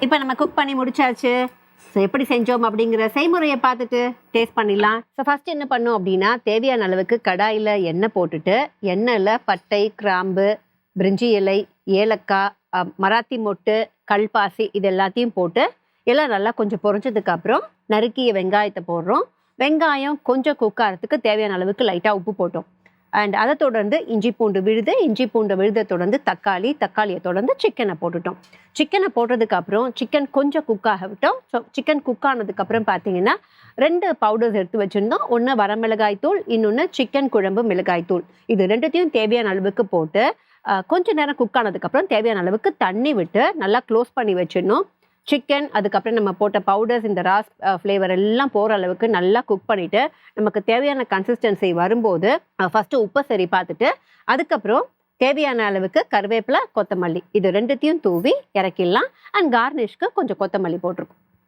இப்போ நம்ம குக் பண்ணி முடிச்சாச்சு. ஸோ எப்படி செஞ்சோம் அப்படிங்கிற செய்முறையை பார்த்துட்டு டேஸ்ட் பண்ணிடலாம். ஸோ ஃபர்ஸ்ட் என்ன பண்ணோம் அப்படின்னா, தேவையான அளவுக்கு கடாயில் எண்ணெய் போட்டுட்டு, எண்ணெயில் பட்டை, கிராம்பு, பிரிஞ்சி இலை, ஏலக்காய், மராத்தி மொட்டு, கல்பாசி இது எல்லாத்தையும் போட்டு எல்லாம் நல்லா கொஞ்சம் பொரிஞ்சதுக்கு அப்புறம் நறுக்கிய வெங்காயத்தை போடுறோம். வெங்காயம் கொஞ்சம் குக் ஆகிறதுக்கு தேவையான அளவுக்கு லைட்டாக உப்பு போட்டோம். அண்ட் அதை தொடர்ந்து இஞ்சி பூண்டு விழுதை தொடர்ந்து தக்காளியை தொடர்ந்து சிக்கனை போட்டுட்டோம். சிக்கனை போட்டதுக்கு அப்புறம் சிக்கன் கொஞ்சம் குக் ஆக விட்டோம். ஸோ சிக்கன் குக் ஆனதுக்கப்புறம் பார்த்தீங்கன்னா 2 பவுடர்ஸ் எடுத்து வச்சுருந்தோம். ஒன்று வரமிளகாய் தூள், இன்னொன்று சிக்கன் குழம்பு மிளகாய் தூள். இது ரெண்டுத்தையும் தேவையான அளவுக்கு போட்டு கொஞ்ச நேரம் குக் ஆனதுக்கப்புறம் தேவையான அளவுக்கு தண்ணி விட்டு நல்லா க்ளோஸ் பண்ணி வச்சிடணும். சிக்கன் அதுக்கப்புறம் நம்ம போட்ட பவுடர்ஸ் இந்த ராஸ் ஃப்ளேவர் எல்லாம் போகிற அளவுக்கு நல்லா குக் பண்ணிவிட்டு நமக்கு தேவையான கன்சிஸ்டன்சி வரும்போது ஃபஸ்ட்டு உப்பை சரி பார்த்துட்டு அதுக்கப்புறம் தேவையான அளவுக்கு கருவேப்பிலை, கொத்தமல்லி இது ரெண்டுத்தையும் தூவி இறக்கிடலாம். அண்ட் கார்னிஷ்க்கு கொஞ்சம் கொத்தமல்லி போட்டிருக்கோம்.